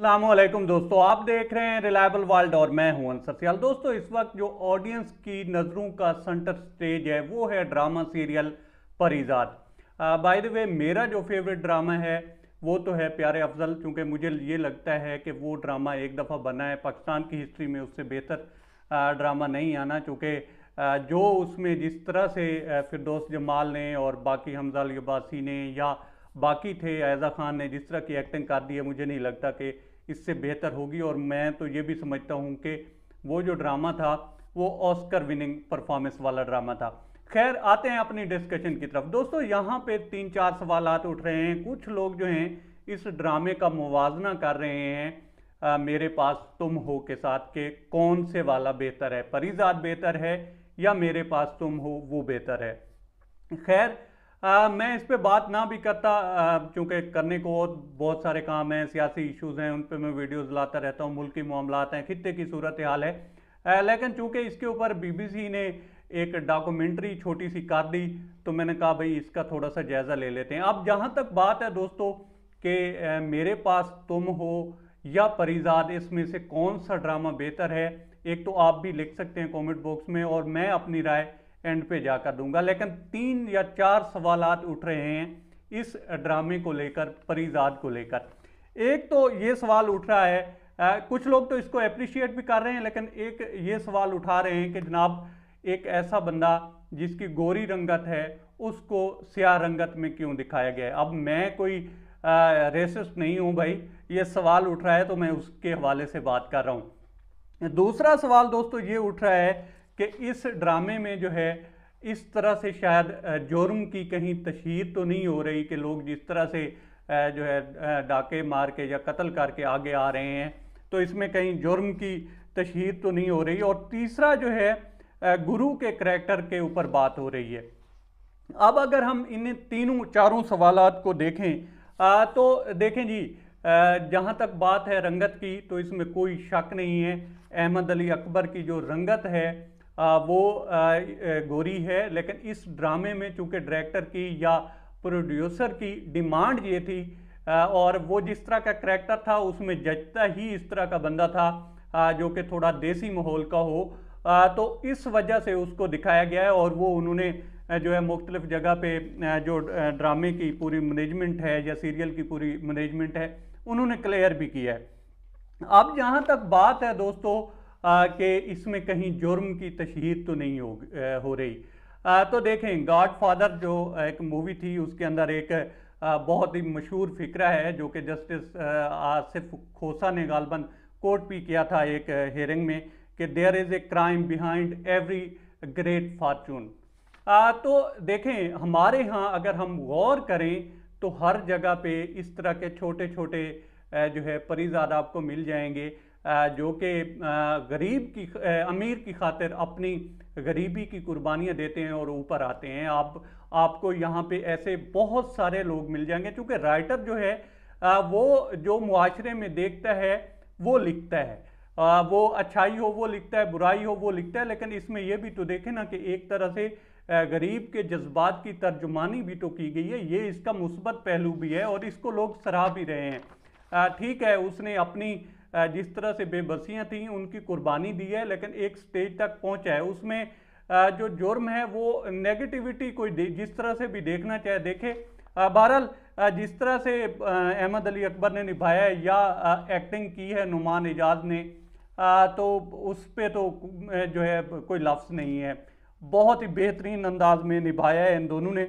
अस्सलामुअलैकुम दोस्तों, आप देख रहे हैं रिलायबल वर्ल्ड और मैं हूं अंसर सियाल। दोस्तों, इस वक्त जो ऑडियंस की नज़रों का सेंटर स्टेज है वो है drama serial Parijat. By the way, मेरा जो फेवरेट ड्रामा है वो तो है प्यारे अफजल, क्योंकि मुझे ये लगता है कि वो ड्रामा एक दफ़ा बना है, पाकिस्तान की हिस्ट्री में उससे बेहतर ड्रामा नहीं आना। चूँकि जो उसमें जिस तरह से फिरदौस जमाल ने और बाकी हमजा अली अब्बासी ने या बाकी थे, ऐज़ा खान ने जिस तरह की एक्टिंग कर दी है, मुझे नहीं लगता कि इससे बेहतर होगी। और मैं तो ये भी समझता हूँ कि वो जो ड्रामा था वो ऑस्कर विनिंग परफॉर्मेंस वाला ड्रामा था। खैर, आते हैं अपनी डिस्कशन की तरफ। दोस्तों, यहाँ पे 3-4 सवालात उठ रहे हैं। कुछ लोग जो हैं इस ड्रामे का मुवाजना कर रहे हैं मेरे पास तुम हो के साथ, के कौन से वाला बेहतर है, परिजात बेहतर है या मेरे पास तुम हो वो बेहतर है। खैर, मैं इस पे बात ना भी करता, क्योंकि करने को और बहुत सारे काम हैं, सियासी इश्यूज़ हैं, उन पे मैं वीडियोस लाता रहता हूँ, मुल्की मामलात हैं, खित्ते की सूरत हाल है। लेकिन चूंकि इसके ऊपर बीबीसी ने एक डॉक्यूमेंट्री छोटी सी कर दी, तो मैंने कहा भाई इसका थोड़ा सा जायज़ा ले लेते हैं। अब जहाँ तक बात है दोस्तों कि मेरे पास तुम हो या परिजात, इसमें से कौन सा ड्रामा बेहतर है, एक तो आप भी लिख सकते हैं कमेंट बॉक्स में और मैं अपनी राय एंड पे जाकर दूंगा। लेकिन 3 या 4 सवालात उठ रहे हैं इस ड्रामे को लेकर, परिजात को लेकर। एक तो ये सवाल उठ रहा है, कुछ लोग तो इसको अप्रिशिएट भी कर रहे हैं, लेकिन एक ये सवाल उठा रहे हैं कि जनाब एक ऐसा बंदा जिसकी गोरी रंगत है उसको स्याह रंगत में क्यों दिखाया गया है। अब मैं कोई रेसिस्ट नहीं हूँ भाई, ये सवाल उठ रहा है तो मैं उसके हवाले से बात कर रहा हूँ। दूसरा सवाल दोस्तों ये उठ रहा है कि इस ड्रामे में जो है इस तरह से शायद जुर्म की कहीं तशहीर तो नहीं हो रही कि लोग जिस तरह से जो है डाके मार के या कत्ल करके आगे आ रहे हैं, तो इसमें कहीं जुर्म की तशहीर तो नहीं हो रही। और तीसरा जो है गुरु के करैक्टर के ऊपर बात हो रही है। अब अगर हम इन तीनों चारों सवालात को देखें तो देखें जी, जहाँ तक बात है रंगत की, तो इसमें कोई शक नहीं है, अहमद अली अकबर की जो रंगत है वो गोरी है। लेकिन इस ड्रामे में चूंकि डायरेक्टर की या प्रोड्यूसर की डिमांड ये थी और वो जिस तरह का करैक्टर था उसमें जचता ही इस तरह का बंदा था जो कि थोड़ा देसी माहौल का हो, तो इस वजह से उसको दिखाया गया है। और वो उन्होंने जो है मुख्तलिफ जगह पे जो ड्रामे की पूरी मैनेजमेंट है या सीरियल की पूरी मैनेजमेंट है उन्होंने क्लियर भी किया है। अब जहाँ तक बात है दोस्तों कि इसमें कहीं जुर्म की तशहीर तो नहीं हो रही, तो देखें गॉडफादर जो एक मूवी थी उसके अंदर एक बहुत ही मशहूर फिक्रा है जो कि जस्टिस आसिफ खोसा ने गालबन कोर्ट भी किया था एक हियरिंग में, कि there is a crime behind every great fortune. तो देखें हमारे यहाँ अगर हम गौर करें तो हर जगह पे इस तरह के छोटे छोटे जो है परिजात आपको मिल जाएंगे जो कि गरीब की अमीर की खातिर अपनी गरीबी की कुर्बानियाँ देते हैं और ऊपर आते हैं। आपको यहाँ पे ऐसे बहुत सारे लोग मिल जाएंगे, क्योंकि राइटर जो है वो जो मुआशरे में देखता है वो लिखता है, वो अच्छाई हो वो लिखता है, बुराई हो वो लिखता है। लेकिन इसमें यह भी तो देखें ना कि एक तरह से गरीब के जज्बात की तर्जुमानी भी तो की गई है, ये इसका मुस्बत पहलू भी है और इसको लोग सराह भी रहे हैं। ठीक है, उसने अपनी जिस तरह से बेबसियां थी उनकी कुर्बानी दी है, लेकिन एक स्टेज तक पहुंचा है। उसमें जो जुर्म है वो नेगेटिविटी कोई जिस तरह से भी देखना चाहे देखे। बहरहाल जिस तरह से अहमद अली अकबर ने निभाया है या एक्टिंग की है नुमान एजाज ने, तो उस पर तो जो है कोई लफ्ज़ नहीं है, बहुत ही बेहतरीन अंदाज में निभाया है इन दोनों ने।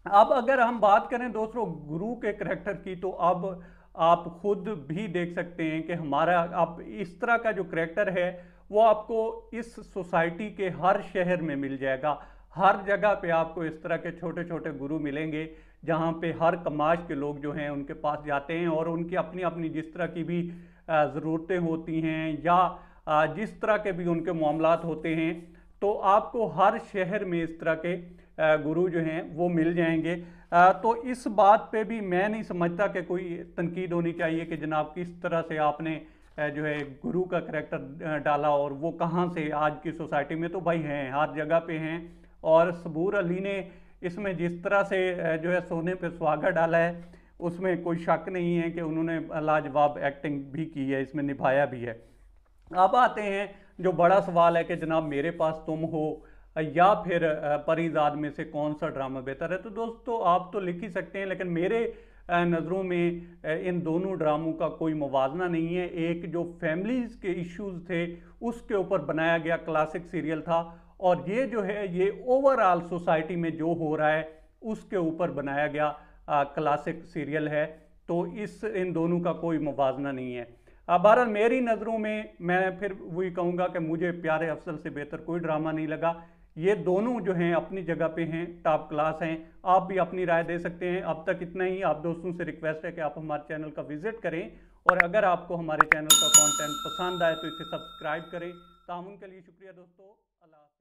अब अगर हम बात करें दोस्तों गुरु के करैक्टर की, तो अब आप खुद भी देख सकते हैं कि हमारा अब इस तरह का जो करैक्टर है वो आपको इस सोसाइटी के हर शहर में मिल जाएगा। हर जगह पे आपको इस तरह के छोटे छोटे गुरु मिलेंगे जहाँ पे हर कमाश के लोग जो हैं उनके पास जाते हैं और उनकी अपनी अपनी जिस तरह की भी ज़रूरतें होती हैं या जिस तरह के भी उनके मामलात होते हैं, तो आपको हर शहर में इस तरह के गुरु जो हैं वो मिल जाएंगे। तो इस बात पे भी मैं नहीं समझता कि कोई तनकीद होनी चाहिए कि जनाब किस तरह से आपने जो है गुरु का करैक्टर डाला और वो कहाँ से आज की सोसाइटी में, तो भाई हैं हर जगह पे हैं। और सबूर अली ने इसमें जिस तरह से जो है सोने पे सुहागा डाला है उसमें कोई शक नहीं है कि उन्होंने लाजवाब एक्टिंग भी की है, इसमें निभाया भी है। अब आते हैं जो बड़ा सवाल है कि जनाब मेरे पास तुम हो या फिर परीजाद में से कौन सा ड्रामा बेहतर है। तो दोस्तों आप तो लिख ही सकते हैं, लेकिन मेरे नज़रों में इन दोनों ड्रामों का कोई मुवाजना नहीं है। एक जो फैमिलीज़ के इश्यूज थे उसके ऊपर बनाया गया क्लासिक सीरियल था, और ये जो है ये ओवरऑल सोसाइटी में जो हो रहा है उसके ऊपर बनाया गया क्लासिक सीरियल है। तो इन दोनों का कोई मुवाजना नहीं है। बहरहाल मेरी नज़रों में मैं फिर वही कहूँगा कि मुझे प्यारे अफसल से बेहतर कोई ड्रामा नहीं लगा। ये दोनों जो हैं अपनी जगह पे हैं, टॉप क्लास हैं। आप भी अपनी राय दे सकते हैं। अब तक इतना ही। आप दोस्तों से रिक्वेस्ट है कि आप हमारे चैनल का विजिट करें, और अगर आपको हमारे चैनल का कंटेंट पसंद आए तो इसे सब्सक्राइब करें। तामुन के लिए शुक्रिया दोस्तों। अल्लाह।